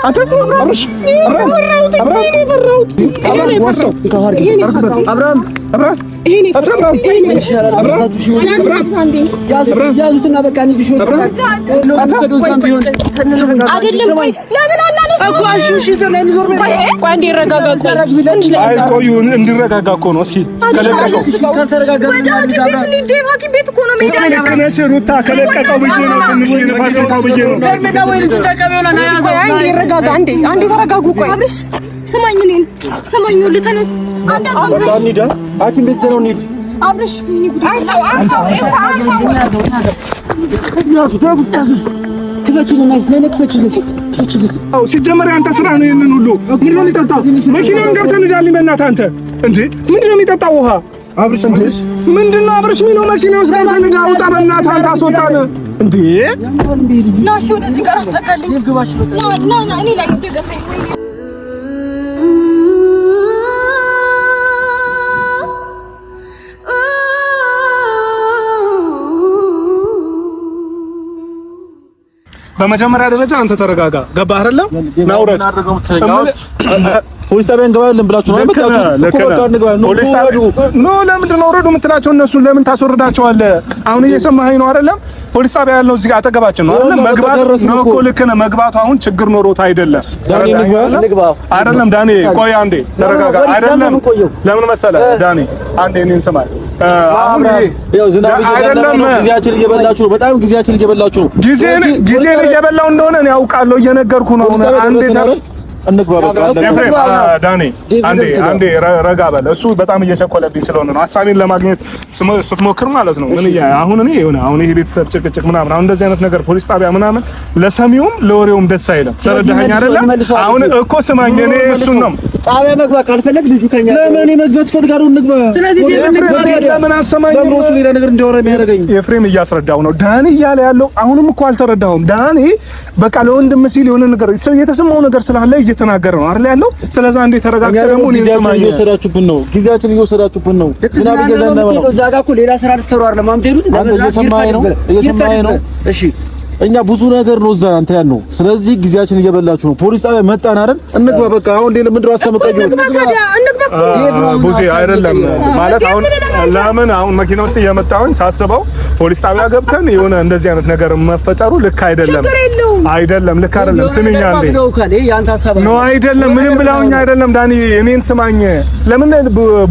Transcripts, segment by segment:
አብርሽ ያዙትና በቃ ንግሽ አይደለም። ቆይ ለምን ቆዩ እንዲረጋጋ እኮ ነው። እስኪ ከለቀቀው ቤት እኮ ነው ሩታ ከለቀቀው ብዬ ነው ትንሽ ንፋስ እንካው ብዬ ነው። አንዴ ተረጋጉ። ቆይ አብርሽ ስማኝ፣ እኔን ስማኝ። ልተነስ አንዴ ሐኪም ቤት ነው እንሂድ። አብርሽ ምን ይጉድ አንሳው ሲጀመር አንተ ስራ ነው። ይሄንን ሁሉ ምንድን ነው የሚጠጣው? መኪናውን ገብተን እንዳልኝ በእናትህ አንተ እንዴ ምንድን ነው የሚጠጣው? ውሃ አብርሽ እንዴ ምንድን ነው አብርሽ? ምን ነው መኪናው ውስጥ ገብተን እንዳውጣ በእናትህ አንተ አስወጣን እንዴ። ና እሺ ወደዚህ ጋር አስጠቃልኝ። ና እኔ ላይ ይደገፈኝ ወይ በመጀመሪያ ደረጃ አንተ ተረጋጋ። ገባህ አይደለም? ናውረድ ፖሊስ ጣቢያ እንገባለን ብላችሁ ነው ፖሊስ ጣቢያ ነው። ለምንድን ነው ወረዱ የምትላቸው? እነሱን ለምን ታስወርዳቸዋለህ? አሁን እየሰማኸኝ ነው አይደለም? ፖሊስ ጣቢያ ያለው እዚህ ጋር አጠገባችን ነው አይደለም? መግባት ነው እኮ ልክ ነህ። መግባቱ አሁን ችግር ኖሮት አይደለም። ዳኒ አይደለም ዳኒ፣ ቆይ አንዴ ተረጋጋ። አይደለም ለምን መሰለህ ዳኒ፣ አንዴ እኔን ስማኝ። ያው ዝናብ እየዘነበ ነው። ጊዜያችን እየበላችሁ ነው። በጣም ጊዜያችን እየበላችሁ ነው። ጊዜ እየበላው እንደሆነ እኔ አውቃለሁ። እየነገርኩ ነው። አንዴ እንግባ በቃ ዳኒ፣ አንዴ ረጋ በል። እሱ በጣም እየቸኮለብኝ ስለሆነ ነው ሐሳቤን ለማግኘት ስትሞክር ማለት ነው። ምን አሁን እኔ አሁን ይሄ ቤተሰብ ጭቅጭቅ ምናምን አሁን እንደዚህ አይነት ነገር ፖሊስ ጣቢያ ምናምን ለሰሚውም ለወሬውም ደስ አይልም። ሰረዳኸኝ አይደለም? አሁን እኮ ስማኝ፣ እኔ እሱን ነው ጣቢያ መግባት ካልፈለግ ልጁ ከኛ ለምን እኔ መግባት ፈልጋለሁ እንግባ። ስለዚህ ለምን አሰማኝ ነው እሱ ሌላ ነገር እንዲያወራ የሚያደርገኝ? ኤፍሬም እያስረዳው ነው ዳኒ እያለ ያለው። አሁንም እኮ አልተረዳሁም ዳኒ። በቃ ለወንድም ሲል የሆነ ነገር የተሰማው ነገር ስላለ እየተናገረ ነው አይደል ያለው። ስለዚህ አንዴ ተረጋግተህ ደግሞ እኔ ሰማኝ። እየወሰዳችሁብን ነው፣ ጊዜያችን እየወሰዳችሁብን ነው። ዝናብ እየዘነበ ነው። እዛ ጋር እኮ ሌላ ስራ ልትሰሩ አይደለም አምቴሩት። እየሰማኸኝ ነው? እሺ እኛ ብዙ ነገር ነው እዛ አንተ ያልነው። ስለዚህ ጊዜያችን እየበላችሁ ነው። ፖሊስ ጣቢያ መጣን አይደል? እንግባ በቃ። አሁን ሌላ ምንድነው አሰመጣችሁ? ቡዜ አይደለም ማለት አሁን ለምን አሁን መኪና ውስጥ እየመጣሁኝ ሳስበው ፖሊስ ጣቢያ ገብተን የሆነ እንደዚህ አይነት ነገር መፈጠሩ ልክ አይደለም። አይደለም ልክ አይደለም። ስሚኝ አንዴ ነው አይደለም ምንም ብላውኝ አይደለም ዳኒ፣ እኔን ስማኝ። ለምን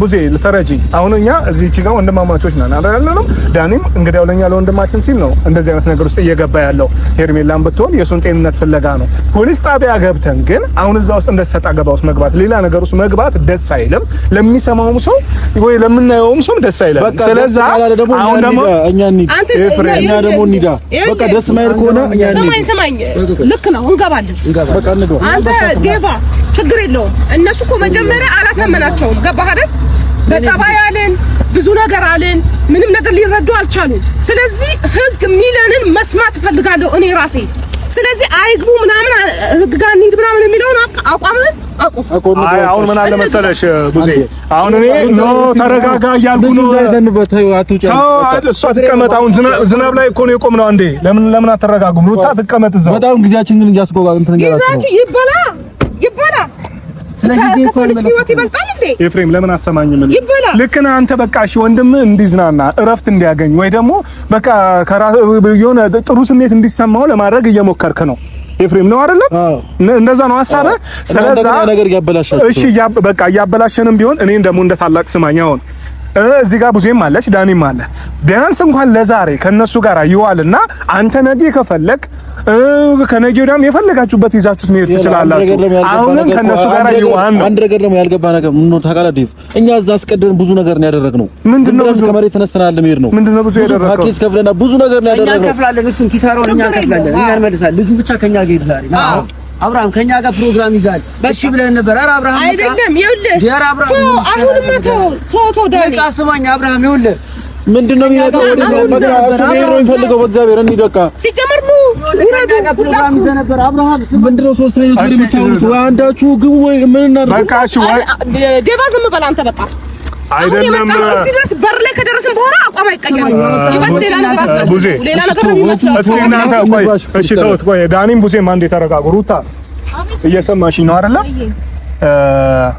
ቡዜ ልተረጂ? አሁን እኛ እዚህ ጋር ወንድማማቾች ነን አይደለም? ዳኒም እንግዲያው ለኛ ለወንድማችን ሲል ነው እንደዚህ አይነት ነገር ውስጥ እየገባ ያለው። ሄርሜላን ብትሆን የሱን ጤንነት ፍለጋ ነው። ፖሊስ ጣቢያ ገብተን ግን አሁን እዛ ውስጥ እንደሰጣ ገባ ውስጥ መግባት ሌላ ነገር ውስጥ መግባት ደስ አይልም። ለሚሰማውም ሰው ወይ ለምናየውም ሰው ደስ አይልም። ስለዚህ አሁን ደግሞ እኛ ደግሞ እንሂዳ በቃ ደስ ማይል ከሆነ እኛ ሰማኝ ልክ ነው እንገባለን። በቃ እንገባ። አንተ ዴቫ ችግር የለውም። እነሱ እኮ መጀመሪያ አላሳመናቸውም። ገባህ አይደል? በጸባይ አለን ብዙ ነገር አለን፣ ምንም ነገር ሊረዱ አልቻሉም። ስለዚህ ህግ ሚለንን መስማት ፈልጋለሁ እኔ ራሴ። ስለዚህ አይግቡ ምናምን ህግ ጋር እንሂድ ምናምን የሚለውን አቋምን አይ አሁን ምን አለ መሰለሽ ቡዜ፣ አሁን እኔ ነው ተረጋጋ እያልኩ ነው። ያዘንበት አትውጪ። እሷ ትቀመጥ። አሁን ዝናብ ላይ እኮ ነው የቆምነው። አንዴ ለምን አትረጋጉም? ሩታ ትቀመጥ እዛው። በጣም ጊዜያችን ግን እያስቆጋ እንትን እያላችሁ ነው። ይበላ ስለዚህ ህይወት ይበልጣል እንዴ? ኤፍሬም ለምን አሰማኝም? ልክ ነህ አንተ። በቃ እሺ ወንድምህ እንዲዝናና እረፍት እንዲያገኝ ወይ ደግሞ በቃ የሆነ ጥሩ ስሜት እንዲሰማው ለማድረግ እየሞከርክ ነው ኤፍሬም ነው አይደለም? እንደዛ ነው ሐሳብህ። ስለዚህ ነገር ያበላሻል። እሺ በቃ እያበላሸንም ቢሆን እኔን ደግሞ እንደ ታላቅ ስማኝ። አሁን እዚህ ጋር ቡዜም አለች ዳኒም አለ። ቢያንስ እንኳን ለዛሬ ከነሱ ጋር ይዋልና አንተ ነገ ከፈለክ ከነገ ወዲያም የፈለጋችሁበት ይዛችሁት መሄድ ትችላላችሁ። አሁን ከነሱ ጋር ይዋን አንድ ነገር ደግሞ ያልገባ ነገር ምን ነው ታውቃለህ ዴቭ? እኛ እዛ አስቀድመን ብዙ ነገር ነው ያደረግነው። ምንድነው ብዙ ከመሬት ተነስተናል ለመሄድ ነው። ምንድነው ብዙ ያደረግነው? ፓኬጅ ከፍለና ብዙ ነገር ነው ያደረግነው። እኛ ከፍላለን፣ እሱን ኪሳራውን እኛ ከፍላለን፣ እኛ እንመልሳለን። ልጁ ብቻ ከኛ ጋር ይሄድ ዛሬ አብርሃም ከኛ ጋር ፕሮግራም ይዛል። እሺ ብለን ነበር። ኧረ አብርሃም አይደለም ይኸውልህ፣ ዲያር አብርሃም አሁንማ ተው ዳኒ አስማኝ። አብርሃም ይኸውልህ ምንድነው የሚያደርገው? ወደ እሱ ነው የሚፈልገው። በእግዚአብሔር እንሂድ በቃ። ሲጀመር ነው ወራዳ ፕሮግራም ይዘ ነበር። አብርሃም ምንድነው ሶስት ላይ ወደ የምታወሩት? አንዳችሁ ግቡ ወይ ምን እናደርግ? በቃ እሺ ወይ ዴቫ ዝም በል አንተ በቃ። አይደለም እዚህ ድረስ በር ላይ ከደረስን በኋላ አቋም አይቀየርም። ይበስ ሌላ ነገር አስፈጥሩ፣ ሌላ ነገር ነው የሚመስለው። እስኪ እናንተ ቆይ እሺ ተውት። ቆይ ዳኒም ቡዜም አንዴ ተረጋጉ። ሩታ እየሰማሽኝ ነው አይደለ?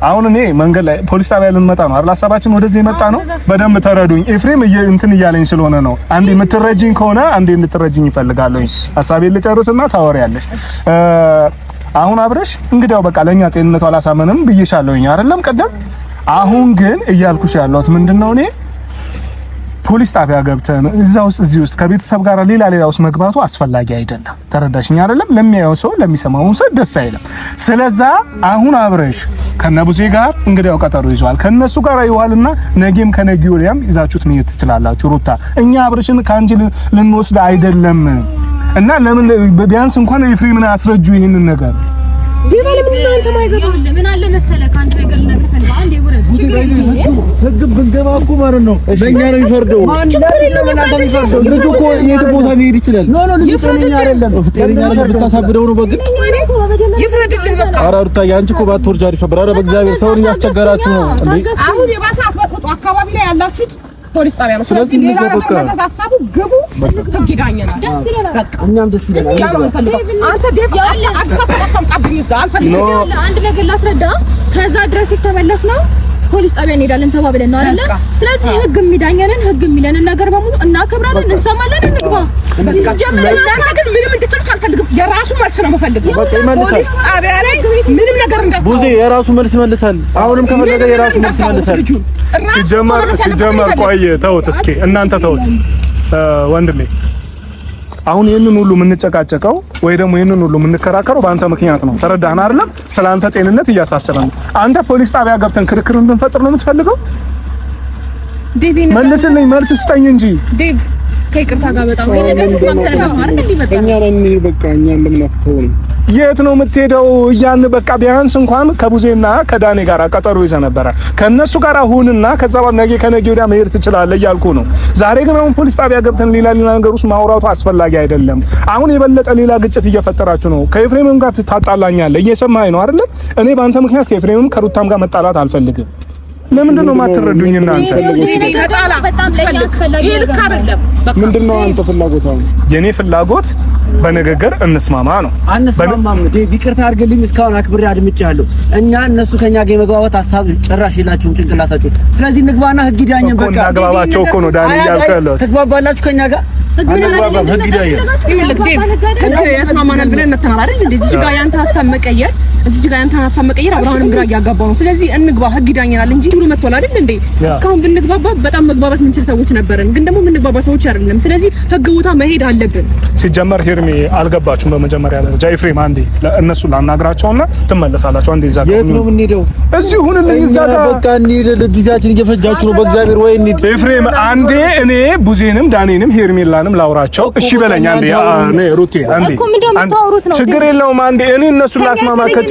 አሁን እኔ መንገድ ላይ ፖሊስ ጣቢያ ልንመጣ ነው አይደል? ሀሳባችን ወደዚህ የመጣ ነው። በደንብ ተረዱኝ። ኤፍሬም እንትን እያለኝ ስለሆነ ነው። አንዴ የምትረጂኝ ከሆነ አንዴ እንድትረጂኝ ይፈልጋለሁ። ሀሳቤን ልጨርስና ታወሪያለሽ። አሁን አብረሽ እንግዲያው በቃ ለኛ ጤንነቱ አላሳመንም ብዬሻለሁኝ አይደለም ቀደም። አሁን ግን እያልኩሽ ያለሁት ምንድነው እኔ ፖሊስ ጣቢያ ገብተን እዚህ ውስጥ ከቤተሰብ ጋር ሌላ ውስጥ መግባቱ አስፈላጊ አይደለም። ተረዳሽኝ አይደለም? ለሚያየው ሰው ለሚሰማው ሰው ደስ አይልም። ስለዛ አሁን አብረሽ ከነቡዜ ጋር እንግዲያው ቀጠሮ ይዟል። ከነሱ ጋር ይዋልና ነገም ከነገ ወዲያም ይዛችሁት መሄድ ትችላላችሁ። ሩታ እኛ አብረሽን ካንቺ ልንወስድ አይደለም እና ለምን ቢያንስ እንኳን ኤፍሬምን አስረጁ ይሄንን ነገር ዲባለ ምን አንተ ማይገባ ምን አለ መሰለህ አንተ ነገር ነገር ፈልጋ አንዴ ወረድ ህግ ብንገባ እኮ ማለት ነው ለኛ ነው የሚፈርደው። ችግር የለውም ለኛ ነው የሚፈርደው። ልጁ እኮ የት ቦታ መሄድ ይችላል? ጤነኛ አይደለም። ጤነኛ አይደለም ብታሳብደው ነው በግድ ይፍረድልህ በቃ። ኧረ ሩታዬ አንቺ እኮ ባትወርጂ አሪፍ ነበር። ኧረ በእግዚአብሔር ሰውን እያስቸገራችሁ ነው እንዴ? አሁን የባሰ አትወጡ። አካባቢ ላይ ያላችሁት ፖሊስ ጣቢያ ነው። ስለዚህ ሌላ መሳሳቡ ግቡ ህግ ይዳኘናል። ደስ ይለናል። በቃ እኛም ደስ ይለናል። አንተ ዴቭ አትሳሳታም አልፈልግም። አንድ ነገር ላስረዳ። ከዛ ድረስ የተመለስ ነው ፖሊስ ጣቢያ እንሄዳለን ተባብለን ነው አይደለ? ስለዚህ ህግ የሚዳኘንን ህግ የሚለንን ነገር በሙሉ እናከብራለን፣ እንሰማለን፣ እንግባ። ጀምር ግን ምንም እንድትሉት አልፈልግም። የራሱ መልስ ነው የምፈልገው። ፖሊስ ጣቢያ ላይ ምንም ነገር እንዳትሉ። ቡዜ የራሱ መልስ መልሳል። አሁንም ከፈለገ የራሱ መልስ መልሳል። ሲጀመር ቆይ ተውት እስኪ እናንተ ተውት ወንድሜ። አሁን ይሄንን ሁሉ የምንጨቃጨቀው ወይ ደግሞ ይሄንን ሁሉ የምንከራከረው በአንተ ምክንያት ነው። ተረዳህን አይደለም? ስለአንተ ጤንነት እያሳሰበን። አንተ ፖሊስ ጣቢያ ገብተን ክርክር እንድንፈጥር ነው የምትፈልገው? ዴቭ መልስልኝ፣ መልስ ስጠኝ እንጂ ዴቭ። ከይቅርታ ጋር በጣም ይሄ ነገር ተስማምተን ነው አይደል? ሊመጣ እኛ ነን በቃ እኛ እንደምናፍተው ነው። የት ነው የምትሄደው? እያን በቃ ቢያንስ እንኳን ከቡዜና ከዳኔ ጋር ቀጠሮ ይዘህ ነበረ። ከነሱ ጋር አሁንና ከዛ ነገ ከነገ ወዲያ መሄድ ትችላለህ እያልኩ ነው። ዛሬ ግን አሁን ፖሊስ ጣቢያ ገብተን ሌላ ነገር ውስጥ ማውራቱ አስፈላጊ አይደለም። አሁን የበለጠ ሌላ ግጭት እየፈጠራችሁ ነው። ከኤፍሬምም ጋር ታጣላኛለህ። እየሰማኸኝ ነው አይደል? እኔ በአንተ ምክንያት ከኤፍሬምም ከሩታም ጋር መጣላት አልፈልግም። ለምንድን ነው የማትረዱኝ እናንተ? ምንድነው አንተ ፍላጎት? የኔ ፍላጎት በንግግር እንስማማ ነው። አንስማማም። ይቅርታ አድርግልኝ፣ እስካሁን አክብሬ አድምጬሃለሁ። እኛ እነሱ ከኛ ጋር የመግባባት ሀሳብ ጭራሽ የላችሁም ጭንቅላታችሁ። ስለዚህ ንግባና ህግ ይዳኘን። በቃ እናግባባቸው እኮ ነው ዳኒ እያልኩ ያለሁት። ትግባባላችሁ ከኛ ጋር ያስማማናል ብለን መተናል አይደል? እዚህ ጋር ያንተ ሀሳብ መቀየር አብርሃምንም ግራ እያጋባው ነው። ስለዚህ እንግባ፣ ህግ ይዳኘናል እንጂ ሁሉ መጥቷል አይደል እንዴ? እስካሁን ብንግባባ በጣም መግባባት የምንችል ሰዎች ነበርን፣ ግን ደግሞ የምንግባባ ሰዎች አይደለም። ስለዚህ ህግ ቦታ መሄድ አለብን። ሲጀመር ሄርሜ አልገባችሁም። በመጀመሪያ ደረጃ ኤፍሬም አንዴ እነሱ ላናግራቸውና ትመለሳላችሁ። አንዴ እዛ የት ነው የምንሄደው? እዚሁ ሁንልኝ እዛ ጋር በቃ እንሂድ። ጊዜያችን እየፈጃችሁ ነው። በእግዚአብሔር ወይ እንሂድ። ኤፍሬም አንዴ እኔ ቡዜንም ዳኔንም ሄርሜላንም ላውራቸው። እሺ በለኝ አንዴ። እኔ ሩቴ አንዴ ችግር የለውም አንዴ እኔ እነሱን ላስማማከት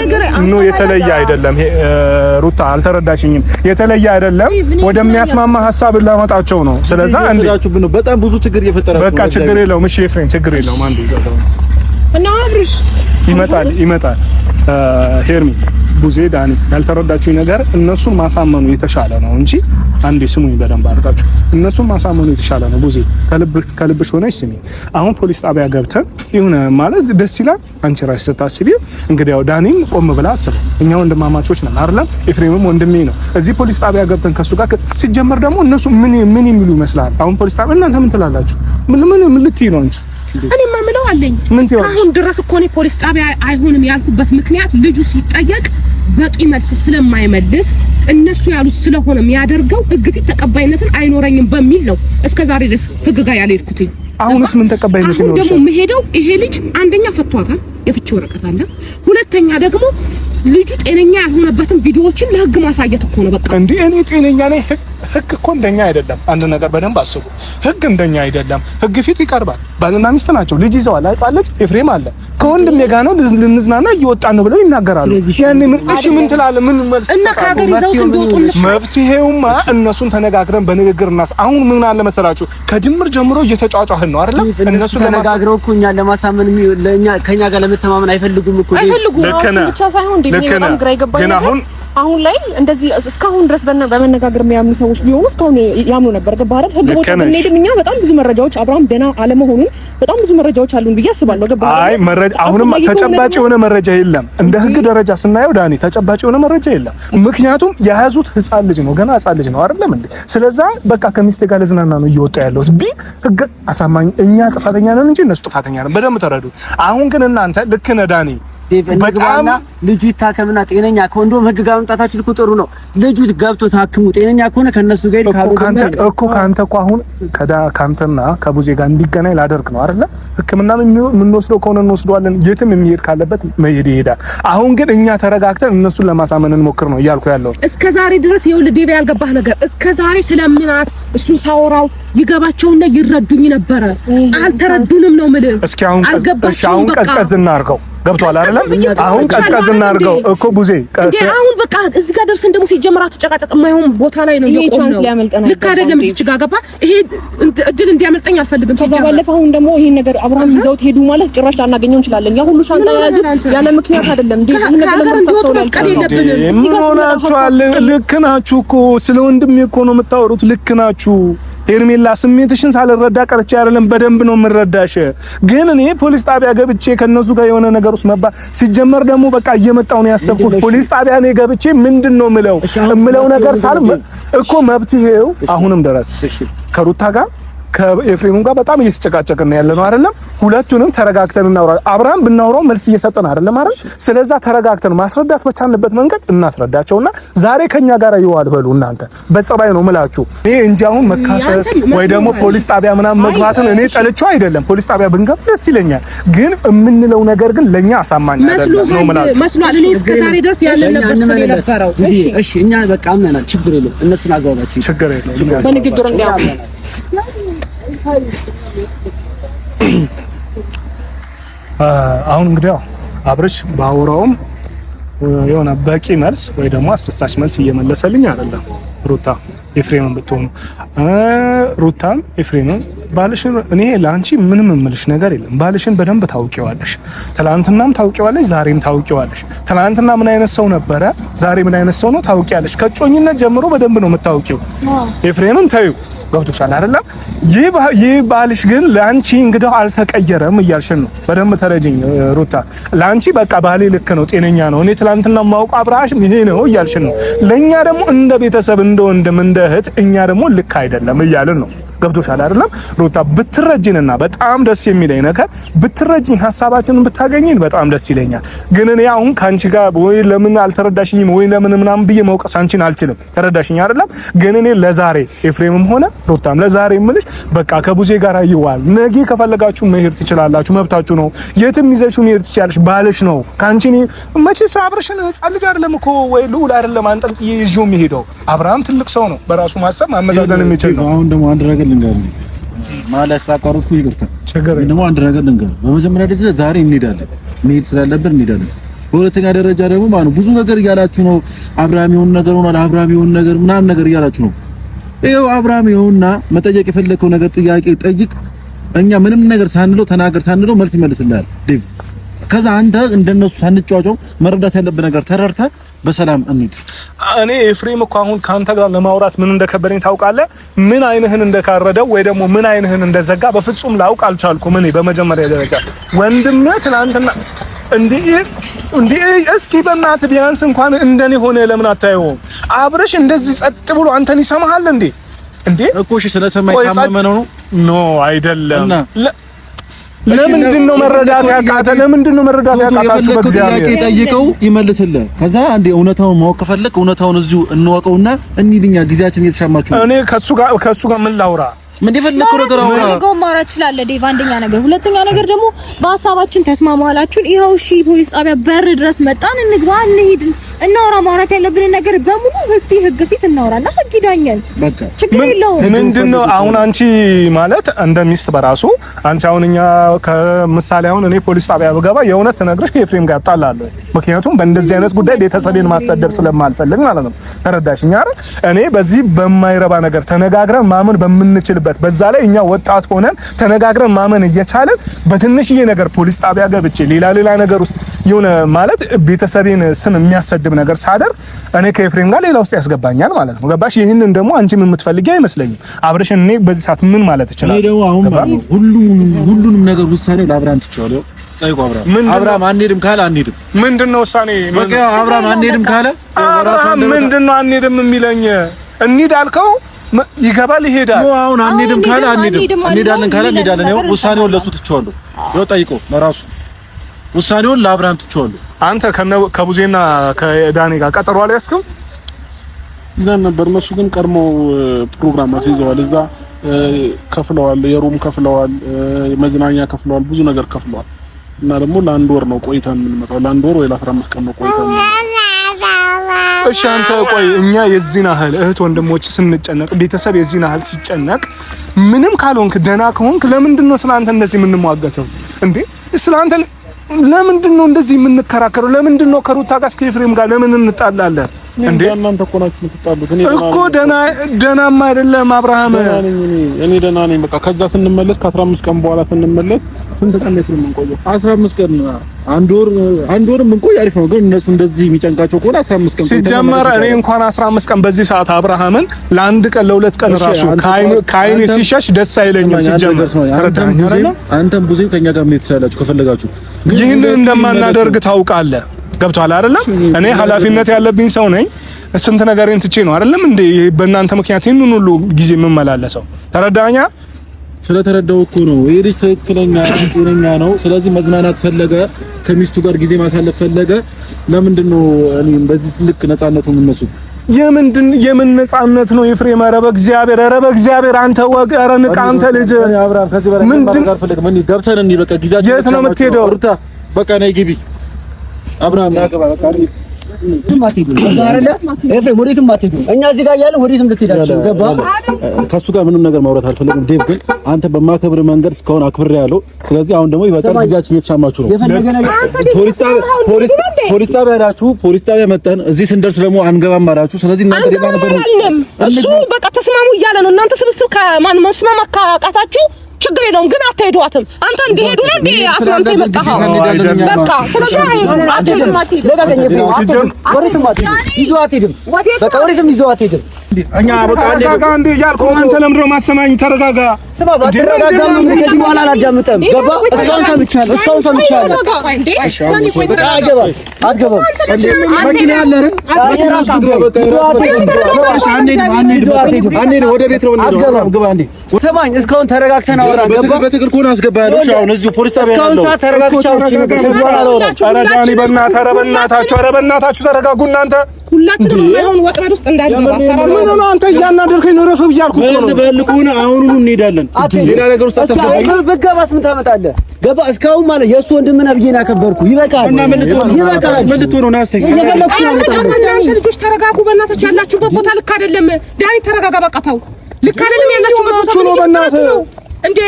ነው። የተለየ አይደለም ሩታ፣ አልተረዳሽኝም። የተለየ አይደለም፣ ወደሚያስማማ ሀሳብ ላመጣቸው ነው። ስለዚህ አንዴ በጣም ብዙ ችግር እየፈጠራችሁ በቃ ችግር የለውም። እሺ ኤፍሬም ችግር የለውም። አንዴ ይዘው እና አብርሽ ይመጣል ሄርሚ ቡዜ ዳኒ ያልተረዳችሁኝ ነገር እነሱን ማሳመኑ የተሻለ ነው እንጂ አንዴ ስሙኝ በደንብ አድርጋችሁ። እነሱን ማሳመኑ የተሻለ ነው። ቡዜ ከልብሽ ሆነሽ ስሚ። አሁን ፖሊስ ጣቢያ ገብተን ይሁን ማለት ደስ ይላል። አንቺ ራስሽ ስታስቢ እንግዲህ ያው ዳኒም ቆም ብላ አስብ። እኛ ወንድማማቾች ነን አይደለም? ኤፍሬምም ወንድሜ ነው። እዚህ ፖሊስ ጣቢያ ገብተን ከሱ ጋር ሲጀመር ደግሞ እነሱ ምን የሚሉ ይመስላል? አሁን ፖሊስ ጣቢያ እናንተ ምን ትላላችሁ? ምን ልትይ ነው እንጂ እኔ ማምለው አለኝ። እስካሁን ድረስ እኮ ነው ፖሊስ ጣቢያ አይሆንም ያልኩበት ምክንያት ልጁ ሲጠየቅ በቂ መልስ ስለማይመልስ እነሱ ያሉት ስለሆነ የሚያደርገው ህግ ፊት ተቀባይነትን አይኖረኝም በሚል ነው እስከዛሬ ድረስ ህግ ጋር ያልሄድኩት። አሁንስ ምን ተቀባይነት ነው? አሁን ደግሞ መሄደው ይሄ ልጅ አንደኛ ፈቷታል፣ የፍቺ ወረቀት አለ። ሁለተኛ ደግሞ ልጁ ጤነኛ ያልሆነበትን ቪዲዮዎችን ለህግ ማሳየት እኮ ነው። በቃ እንዴ እኔ ጤነኛ ነኝ። ህግ እኮ እንደኛ አይደለም። አንድ ነገር በደንብ አስቡ። ህግ እንደኛ አይደለም። ህግ ፊት ይቀርባል። ባልና ሚስት ናቸው። ልጅ ይዘዋል። ህጻን ልጅ ኤፍሬም አለ። ከወንድሜ ጋር ነው ልንዝናና እየወጣን ነው ብለው ይናገራሉ። ያኔ ምን ትላለህ? ምን መልስ እና ከሀገር ይዘው እንዲወጡ መፍትሄውማ እነሱን ተነጋግረን በንግግር እናስ አሁን ምን አለ መሰላችሁ ከጅምር ጀምሮ እየተጫጫህን ነው አይደል? እነሱ ተነጋግረው እኮ እኛን ለማሳመን ለኛ ከኛ ጋር ለመተማመን አይፈልጉም እኮ። ልክ ነህ ብቻ ሳይሆን ግን አሁን አሁን ላይ እንደዚህ እስካሁን ድረስ በመነጋገር የሚያምኑ ሰዎች ቢሆኑ እስካሁን ያምኑ ነበር። ገባህ አይደል? ህግ ቦታ ብንሄድም እኛ በጣም ብዙ መረጃዎች አብርሃም ደህና አለመሆኑን በጣም ብዙ መረጃዎች አሉን ብዬ አስባለሁ። ገባህ? አይ መረጃ አሁንም ተጨባጭ የሆነ መረጃ የለም። እንደ ህግ ደረጃ ስናየው ዳኒ ተጨባጭ የሆነ መረጃ የለም። ምክንያቱም የያዙት ህፃን ልጅ ነው፣ ገና ህፃን ልጅ ነው አይደለም እንዴ? ስለዛ በቃ ከሚስቴ ጋር ለዝናና ነው እየወጣ ያለው ህግ አሳማኝ። እኛ ጥፋተኛ ነን እንጂ እነሱ ጥፋተኛ ነን። በደንብ ተረዱ። አሁን ግን እናንተ ልክ ነህ ዳኒ። በጣም ልጁ ይታከምና ጤነኛ ከወንዶም ህግ ጋር መምጣታችሁ እኮ ጥሩ ነው። ልጁ ገብቶ ታክሙ ጤነኛ ከሆነ ከነሱ ጋር ካንተ እኮ አሁን ካንተና ከቡዜ ጋር እንዲገናኝ ላደርግ ነው አይደለ? ህክምና የምንወስደው ከሆነ እንወስደዋለን። የትም የሚሄድ ካለበት መሄድ ይሄዳል። አሁን ግን እኛ ተረጋግተን እነሱን ለማሳመን እንሞክር ነው እያልኩ ያለው። እስከዛሬ ድረስ ይኸውልህ ዴቪ ያልገባህ ነገር እስከዛሬ ስለምናት እሱ ሳወራው ይገባቸውና ይረዱኝ ነበረ። አልተረዱንም ነው የምልህ። እስኪ አሁን ቀዝቀዝ እናድርገው። ገብቷል አይደለም? አሁን ቀዝቀዝ እናድርገው እኮ ቡዜ አሁን በቃ እዚህ ጋር ደርሰን ደግሞ ሲጀምራ ተጨቃጨቅ የማይሆን ቦታ ላይ ነው የቆምነው። ልክ አይደለም። እዚህ ጋር ገባ። ይሄ እድል እንዲያመልጠኝ አልፈልግም። ከዛ ባለፈ አሁን ደግሞ ይሄን ነገር አብርሃም ይዘውት ሄዱ ማለት ጭራሽ ላናገኘው እንችላለን። ያ ሁሉ ሻንጣ ያዙት ያለ ምክንያት አይደለም። ይሄ ነገር ለምታስተውላል ልክ ናችሁ እኮ ስለ ወንድሜ እኮ ነው የምታወሩት። ልክ ናችሁ ሄርሜላ። ስሜትሽን ሳልረዳ ቀርቼ አይደለም፣ በደንብ ነው የምረዳሽ። ግን እኔ ፖሊስ ጣቢያ ገብቼ ከነሱ ጋር የሆነ ነገር ውስጥ ሲጀመር ደግሞ በቃ እየመጣው ነው ያሰብኩት። ፖሊስ ጣቢያ ነው ገብቼ ምንድነው ምለው ነገር ሳል እኮ መብትሄው አሁንም ድረስ ከሩታ ጋር ከኤፍሬም ጋር በጣም እየተጨቃጨቅን ያለ ነው አይደለም? ሁለቱንም ተረጋግተን እናውራ። አብርሃም ብናውራው መልስ እየሰጠን አይደለም አይደል? ስለዛ ተረጋግተን ማስረዳት በቻልንበት መንገድ እናስረዳቸውና ዛሬ ከኛ ጋር ይዋል በሉ። እናንተ በጸባይ ነው ምላችሁ እኔ እንጂ አሁን መካሰስ ወይ ደግሞ ፖሊስ ጣቢያ ምናምን መግባትን እኔ ጠልቼው አይደለም። ፖሊስ ጣቢያ ብንገባ ደስ ይለኛል። ግን የምንለው ነገር ግን ለኛ አሳማኝ አይደለም ነው ምላችሁ። መስሏል። እኔ እስከ ዛሬ ድረስ ያለን ነበር ስለነበረው። እሺ እኛ በቃ አምነናል። ችግር የለም። እነሱን አግባባችሁ ችግር የለም። በንግግሩ እንዲያምኑ አሁን እንግዲህ አብርሽ ባወራውም የሆነ በቂ መልስ ወይ ደግሞ አስደሳች መልስ እየመለሰልኝ አይደለም። ሩታ ኤፍሬምን ብትሆኑ ሩታን ኤፍሬምን ባልሽን እኔ ላንቺ ምንም እምልሽ ነገር የለም። ባልሽን በደንብ ታውቂዋለሽ። ትላንትናም ታውቂዋለሽ፣ ዛሬም ታውቂዋለሽ። ትላንትና ምን አይነት ሰው ነበረ፣ ዛሬ ምን አይነት ሰው ነው ታውቂያለሽ። ከጮኝነት ጀምሮ በደንብ ነው የምታውቂው። ኤፍሬምን ታዩ ገብቶሻል አይደለም? ይህ ባልሽ ግን ላንቺ እንግዲህ አልተቀየረም እያልሽን ነው። በደንብ ተረጅኝ ሩታ። ላንቺ በቃ ባሌ ልክ ነው፣ ጤነኛ ነው፣ እኔ ትላንትና ማውቅ አብርሃም ይሄ ነው እያልሽን ነው። ለኛ ደግሞ እንደ ቤተሰብ እንደ ወንድም እንደ እህት እኛ ደግሞ ልክ አይደለም እያልን ነው። ገብቶሻል አይደለም ሩታ? ብትረጂንና በጣም ደስ የሚለኝ ነገር ብትረጂኝ ሐሳባችንን ብታገኝን በጣም ደስ ይለኛል። ግን እኔ አሁን ካንቺ ጋር ወይ ለምን አልተረዳሽኝም ወይ ለምን ምናምን ብዬ መውቀስ አንቺን አልችልም። ተረዳሽኝ አይደለም? ግን እኔ ለዛሬ ኤፍሬምም ሆነ ሩታም ለዛሬ የምልሽ በቃ ከቡዜ ጋር ይዋል። ነገ ከፈለጋችሁ መሄድ ትችላላችሁ፣ መብታችሁ ነው። የትም ይዘሽው መሄድ ትችያለሽ፣ ባልሽ ነው። ካንቺ መቼስ አብርሽን ህፃን ልጅ አይደለም እኮ ወይ ልዑል አይደለም አንጠልጥዬ ይዤው የሚሄደው። አብርሃም ትልቅ ሰው ነው፣ በራሱ ማሰብ ማመዛዘን የሚችል ነው። አሁን ደግሞ አንድ ነገር ልንገርህ ማለት ስላቋረጥኩ ይቅርታ። ደግሞ አንድ ነገር ልንገርህ። በመጀመሪያ ደረጃ ዛሬ እንሄዳለን፣ መሄድ ስላለብን እንሄዳለን። በሁለተኛ ደረጃ ደግሞ ማለት ብዙ ነገር እያላችሁ ነው። አብርሃም የሆነ ነገር ሆኗል፣ አብርሃም የሆነ ነገር ምናምን ነገር እያላችሁ ነው። ይኸው አብርሃም ይኸውና መጠየቅ የፈለከው ነገር ጥያቄ ጠይቅ። እኛ ምንም ነገር ሳንለው ተናገር ሳንለው መልስ ይመልስልሃል ዴቭ። ከዛ አንተ እንደነሱ ሳንጫወጨው መረዳት ያለብህ ነገር ተረድተህ በሰላም እንሂድ። እኔ ኤፍሬም እኮ አሁን ካንተ ጋር ለማውራት ምን እንደከበደኝ ታውቃለህ? ምን አይንህን እንደካረደው ወይ ደግሞ ምን አይንህን እንደዘጋ በፍጹም ላውቅ አልቻልኩም። እኔ በመጀመሪያ ደረጃ ወንድምህ ትናንትና እንዴ እስኪ በእናትህ ቢያንስ እንኳን እንደኔ ሆነ ለምን አታየውም? አብርሽ እንደዚህ ጸጥ ብሎ አንተን ይሰማሃል እንዴ? እኮ እሺ ስለሰማይ ካመመነው ነው? ኖ አይደለም። ለምንድን ነው መረዳት ያቃተ? ለምንድን ነው መረዳት ያቃታችሁ? በእግዚአብሔር ጠይቀው ይመልስልህ። ከዛ አንዴ እውነታውን ማወቅ ከፈለክ እውነታውን እዚሁ እንወቀውና እንሂድኛ። ጊዜያችን እየተሻማችሁ እኔ ከሱ ጋር ምን ላውራ? ምን የፈለከው ነገር አውራ። ነገው ማውራት ትችላለህ ዴቭ። አንደኛ ነገር፣ ሁለተኛ ነገር ደግሞ በሐሳባችን ተስማማላችሁን? ይኸው እሺ፣ ፖሊስ ጣቢያ በር ድረስ መጣን። እንግባ፣ እንሂድ፣ እናውራ። ማውራት ያለብን ነገር በሙሉ ህግ ፊት እናውራና ህግ ይዳኘን። በቃ ችግር የለውም። ምንድነው አሁን አንቺ ማለት እንደ ሚስት በራሱ አንቺ አሁን እኛ ከምሳሌ አሁን እኔ ፖሊስ ጣቢያ ብገባ የእውነት ስነግርሽ ከኤፍሬም ጋር እጣላለሁ። ምክንያቱም በእንደዚህ አይነት ጉዳይ ቤተሰቤን ማሰደብ ስለማልፈልግ ማለት ነው። ተረዳሽኝ አይደል? እኔ በዚህ በማይረባ ነገር ተነጋግረን ማመን በምንችል በዛ ላይ እኛ ወጣት ሆነን ተነጋግረን ማመን እየቻለን በትንሽዬ ነገር ፖሊስ ጣቢያ ገብቼ ሌላ ነገር ውስጥ የሆነ ማለት ቤተሰቤን ስም የሚያሰድብ ነገር ሳደር እኔ ከኤፍሬም ጋር ሌላ ውስጥ ያስገባኛል ማለት ነው። ገባሽ? ይሄንን ደግሞ አንቺም የምትፈልጊ አይመስለኝም። አብረሽን እኔ በዚህ ሰዓት ምን ማለት ይችላል? እኔ ደግሞ አሁን ሁሉንም ነገር ውሳኔው ለአብርሃም ትችላለህ። ጠይቁ አብርሃም አንሄድም ካለ አንሄድም። ምንድነው ውሳኔ? በቃ አብርሃም አንሄድም ካለ ምንድነው አንሄድም የሚለኝ? እንሂድ አልከው ይገባል ይሄዳል። አሁን አንሄድም ካለ አንሄድም፣ እንሄዳለን ካለ እንሄዳለን። ያው ውሳኔውን ለሱ ትችዋለሁ። ያው ጠይቆ ለራሱ ውሳኔውን ለአብርሃም ትችዋለሁ። አንተ ከቡዜና ከዳኒ ጋር ቀጠሮ አልያዝክም? ይዘን ነበር። እነሱ ግን ቀድመው ፕሮግራም አስይዘዋል። እዛ ከፍለዋል፣ የሩም ከፍለዋል፣ የመዝናኛ ከፍለዋል፣ ብዙ ነገር ከፍለዋል። እና ደግሞ ለአንድ ወር ነው ቆይተን የምንመጣው። ለአንድ ወር ወይ ለ15 ቀን ነው ቆይተን። እሺ አንተ ቆይ፣ እኛ የዚህን ያህል እህት ወንድሞች ስንጨነቅ፣ ቤተሰብ የዚህን ያህል ሲጨነቅ፣ ምንም ካልሆንክ ደህና ከሆንክ ለምንድን ነው ስለአንተ እንደዚህ የምንሟገተው እንዴ? ስለአንተ ለምንድን ነው እንደዚህ የምንከራከረው? ለምንድን ነው ከሩታ ጋር ከኤፍሬም ጋር ለምን እንጣላለን እንዴ? እናንተ እኮ ናችሁ የምትጣሉት። እኔ እኮ ደህናማ አይደለም አብርሃም። እኔ ደህና ነኝ። በቃ ከዛ ስንመለስ ከ15 ቀን በኋላ ስንመለስ ስንት ቀን ነው የምንቆየው? 15 ቀን አንድ ወር የምንቆይ አሪፍ ነው። ግን እነሱ እንደዚህ የሚጨንቃቸው ከሆነ 15 ቀን ሲጀመር እኔ እንኳን 15 ቀን በዚህ ሰዓት አብርሃምን ለአንድ ቀን ለሁለት ቀን ራሱ ከአይኔ ሲሸሽ ደስ አይለኝም። ሲጀመር አንተም ብዙ ከኛ ጋር ምን ትሰላችሁ ከፈለጋችሁ ይህን እንደማናደርግ ታውቃለህ። ገብቷል አይደለም? እኔ ኃላፊነት ያለብኝ ሰው ነኝ። ስንት ነገሬን ትቼ ነው አይደለም እንዴ በእናንተ ምክንያት ይሄንን ሁሉ ጊዜ የምመላለሰው። ተረዳኛ? ስለተረዳው እኮ ነው። ይሄ ልጅ ትክክለኛ ጤነኛ ነው። ስለዚህ መዝናናት ፈለገ፣ ከሚስቱ ጋር ጊዜ ማሳለፍ ፈለገ። ለምንድን ነው እኔ በዚህ ልክ ነፃነቱን የምነሱት? የምን ነፃነት ነው ኤፍሬም? ኧረ በእግዚአብሔር አንተ ወግ ኧረ ንቃ አንተ ልጅ አብርሃም። ከዚህ በላይ ምን ጋር ፈለግ ምን ገብተን እንዴ? በቃ ጊዜያችን የት ነው የምትሄደው? ሩታ በቃ ነይ ግቢ። አብርሃም ያገባ በቃ ኤፍሬም ወዴትም አትሄዱም። እኛ እዚህ ጋር ያለን ወዴትም ልትሄዳችሁ ገባ። ከሱ ጋር ምንም ነገር ማውራት አልፈልግም ዴቭ። ግን አንተ በማከብር መንገድ እስካሁን አክብሬ ያለው። ስለዚህ አሁን ደግሞ ይበቃል። ጊዜያችን እየተሻማችሁ ነው። ፖሊስ ጣቢያ ናችሁ። ፖሊስ ጣቢያ መጣን። እዚህ ስንደርስ ደግሞ አንገባም አላችሁ። ስለዚህ እናንተ ሌላ ነበር። እሱ በቃ ተስማሙ እያለ ነው። እናንተ ስብስብ ከማን መስማማት ካቃታችሁ ችግር የለውም። ግን አትሄዷትም። አንተ እንዲሄዱ ነው እንዴ አስማምተህ የመጣኸው? በቃ ስለዚህ አትሄድም። እኛ በቃ አንዴ ያልኩህ አንተ ለምንድን ነው የማሰማኝ? ተረጋጋ። ከዚህ በኋላ አላዳምጥም። ገባ? እስካሁን ሰምቻለሁ። አትገባም። መኪና ያለ አይደል? መኪና ውስጥ ግባ። በቃ አንዴ ወደ ቤት ነው እንሄዳለን። ግባ አንዴ። ስማኝ፣ እስካሁን ተረጋግተን አወራ። ገባ? በትክክል ከሆነ አስገባለሁ። አሁን እዚሁ ፖሊስ ጣቢያ ያለው ዳኒ በእናታችሁ ተረጋጉ እናንተ። ሁላችንም የማይሆን ወጥመድ ውስጥ እንዳንገባ ተራራ ነው። አንተ እያናደርከኝ ነው። ረፍ ብያልኩ እኮ ነው። በልኩና አሁኑኑ እንሄዳለን። ሌላ ነገር ውስጥ አታስገባኝ። በገባስ ምን ታመጣለህ? ገባ? እስካሁን ማለት የእሱ ወንድም ነህ ብዬሽ ነው ያከበርኩ። ይበቃል። እና ምን ልትሆን ነው? ናስተኝ እናንተ ልጆች ተረጋጉ። በእናታችሁ ያላችሁበት ቦታ ልክ አይደለም። ዳኒ ተረጋጋ። በቃ ተው። ልክ አይደለም ያላችሁበት ቦታ ነው። በእናትህ እንዴ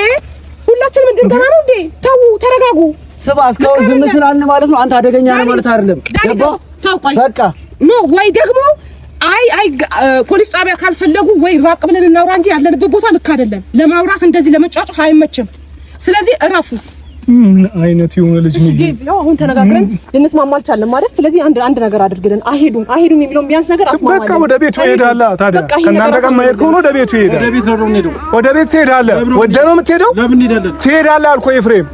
ሁላችንም እንድንገባ ነው እንዴ? ተው፣ ተረጋጉ። ስባ እስካሁን ዝም ስላልን ማለት ነው አንተ አደገኛ ነህ ማለት አይደለም። ገባ? ታውቃይ በቃ ኖ ወይ ደግሞ አይ ፖሊስ ጣቢያ ካልፈለጉ ወይ ራቅ ብለን እናውራ እንጂ ያለንበት ቦታ ልክ አይደለም። ለማውራት እንደዚህ ለመጫጫ አይመችም። ስለዚህ እረፉ። ምን አይነት የሆነ ልጅ ነው? ያው አሁን ተነጋግረን ልንስማማ አልቻለም ማለት። ስለዚህ አንድ ነገር አድርገን አይሄዱም የሚለውን ቢያንስ ነገር አስማማለን። በቃ ወደ ቤቱ ይሄዳል። ታዲያ ከእናንተ ጋር ማሄድ ከሆነ ወደ ቤቱ ይሄዳል። ወደ ቤት ትሄዳለህ። ወደ ነው የምትሄደው? ለምን እንሄዳለን? ትሄዳለህ አልኩህ ኤፍሬም።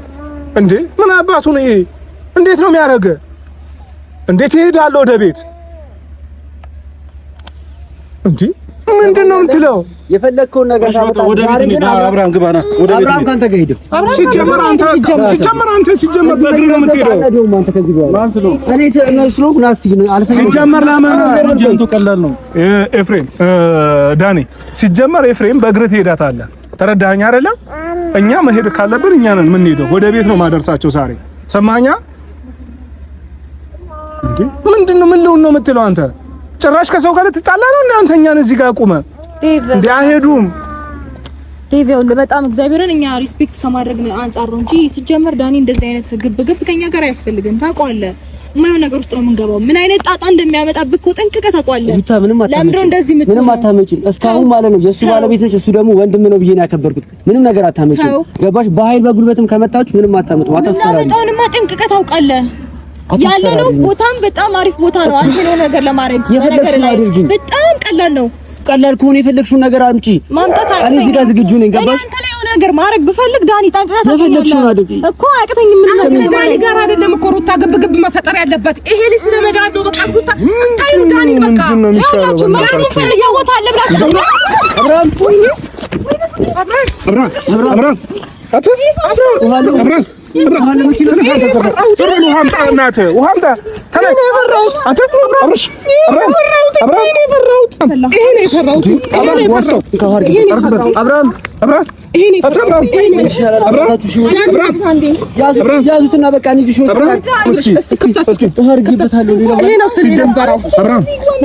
እንዴ ምን አባቱ ነው ይሄ? እንዴት ነው የሚያደርገው? እንዴት ትሄዳለህ ወደ ቤት? እንዴ ምንድን ነው የምትለው? የፈለግከውን ነገር ወደ ቤት እንሂድ። አብርሃም ግባና ወደ ቤት አብርሃም ካንተ ጋር ሄድ። ሲጀመር አንተ በእግርህ ነው የምትሄደው። ሲጀመር ለምን ቀላል ነው ኤፍሬም ዳኒ፣ ሲጀመር ኤፍሬም በእግርህ ትሄዳታለህ። ተረዳኸኝ አይደለም? እኛ መሄድ ካለብን እኛ ነን የምንሄደው። ወደ ቤት ነው ማደርሳቸው ዛሬ። ሰማኸኝ? እንዴ ምንድነው ምን ልሁን ነው የምትለው አንተ? ጭራሽ ከሰው ጋር ልትጣላ ነው እንዴ? አንተ እኛን እዚህ ጋር ቁመህ እንዴ? አይሄዱም ዴቭ። ይኸውልህ በጣም እግዚአብሔርን እኛ ሪስፔክት ከማድረግ አንፃር ነው እንጂ ሲጀመር ዳኒ እንደዚህ አይነት ግብ ከኛ ጋር አያስፈልግም። ታውቀዋለህ፣ የማይሆን ነገር ውስጥ ነው የምንገባው። ምን አይነት ጣጣ እንደሚያመጣብህ እኮ ጠንቅቀህ ታውቀዋለህ። ለምንድነው እንደዚህ የምትሆነው? ምንም አታመጪም እስካሁን ማለት ነው። የእሱ ባለቤት ነች፣ እሱ ደግሞ ወንድም ነው ብዬ ነው ያከበርኩት። ምንም ነገር አታመጪም። ገባሽ? በኃይል በጉልበትም ከመጣችሁ ምንም አታመጡ። አታስፈራሪ። ለመጣውንማ ጠንቅቀህ ታውቃለህ። ያለነው ቦታም በጣም አሪፍ ቦታ ነው። አንተ ነው ነገር ለማድረግ በጣም ቀላል ነው። ቀላል ከሆነ የፈለግሽውን ነገር አምጪ ማምጣት እኔ እዚህ ጋር ዝግጁ ነኝ። ገባሽ? አንተ ላይ የሆነ ነገር ማድረግ ብፈልግ ዳኒ ታውቃለህ እኮ አቅተኝ ምን ማለት ዳኒ ጋር አይደለም እኮ ሩታ ግብ መፈጠር ያለበት ይሄ ልጅ ስለመዳዶ በቃ ሩታ ታዩ ዳኒ በቃ ያላችሁ ማን ይፈልያው ታለ ብላችሁ አብራም ያዙትና በቃ እንሂድ።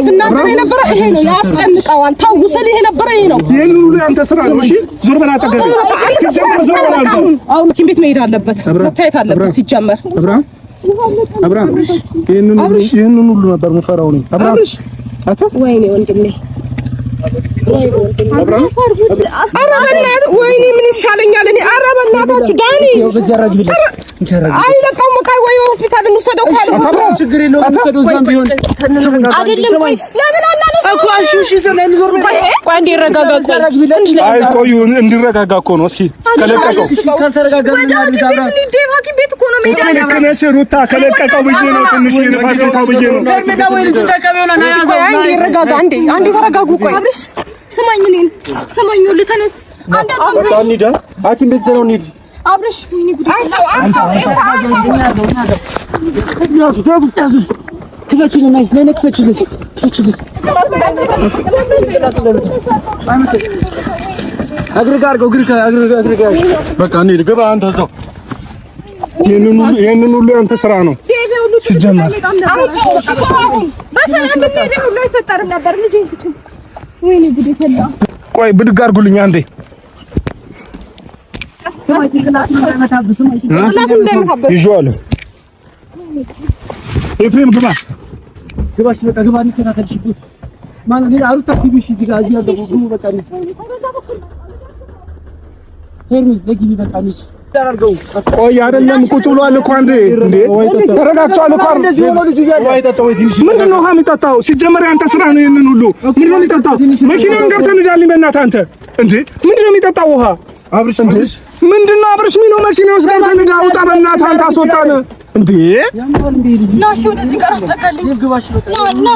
ስናገር የነበረ ይሄ ነው። ያስጨንቀዋል። ታውሰል ይሄ ነበረ ይሄ ነው። ይሄን ሁሉ ያንተ ስራ ነው። እሺ ዞር በላ አጠገብ አሁን ኪም ቤት መሄድ አለበት፣ መታየት አለበት። ሲጀመር አብራም ይሄንን ሁሉ ነበር የምፈራው ነው። አብራም ወይኔ ወንድሜ ወይኔ ምን ይሻለኛል እኔ? ኧረ በእናታችሁ ዳኒ አይለቀውም። በቃ ወይ ሆስፒታል እንውሰደው ካለ ችግር የለውም። እንውሰደው እዛም ቢሆን አይደለም። ቆይ ለምን አናነሳው? ቆይ እንዲረጋጋ አይ ቆዩ እንዲረጋጋ እኮ ነው። እስኪ ከለቀቀው ካልተረጋጋ ቤት እኮ ነው ሜዳ ከነሽ ሩታ ከለቀቀው ብዬ ነው ትንሽ ንፋስ እንኳን ብዬ ነው። እንዲረጋጋ አንዴ ተረጋጉ። ቆይ ስማኝ እኔን ስማኝ። ልተነስ አንድ ሐኪም ቤት ዘለው እንሂድ። አብርሽ ወይኔ ጉድ አንሳው ክፈችልኝ ነይ ክፈችልኝ እግርህ አድርገው እግርህ በቃ እንሂድ። ግባ አንተ እዛው። ይሄንን ሁሉ ያንተ ስራ ነው ሲጀመር። በሰላም ብንሄድ ሁሉ አይፈጠርም ነበር። ልጄ ስጭኝ። ወይኔ ጉድ ፈላ። ቆይ ብድግ አድርጉልኝ አንዴ። ይዤዋለሁ። ኤፍሬም ግባ ግባሽ በቃ ግባ። እንከታተልሽ ማን ነው? አሩታ ቲቪሽ እዚህ ጋር እዚህ ያለው ግቡ በቃ ነው። ሄርሚ ለጊዜ በቃ ነው ታርገው። ቆይ አይደለም ቁጭ ብሏል እኮ አንዴ። እንዴ ተረጋግቷል እኮ እንደዚህ ሆኖ ልጁ ያለው አይጠጣው ወይ ትንሽ ምንድን ነው ውሃ የሚጠጣው? ሲጀመር ያንተ ስራ ነው። ይሄንን ሁሉ ምንድን ነው የሚጠጣው? መኪናውን ገብተን እንዳልኝ በእናትህ አንተ እንዴ ምንድን ነው የሚጠጣው ውሃ? አብርሽ እንዴ ምንድን ነው አብርሽ ሚኖ መኪና ውስጥ ገብተን እንዳውጣ በእናትህ አንተ አስወጣን እንዴ። ና እሺ ወደዚህ ጋር አስጠቃልኝ።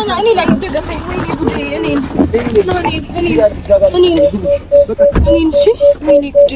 ና እኔ ላይ ደገፈኝ። ወይኔ ጉዴ እኔን እሺ ወይኔ ጉዴ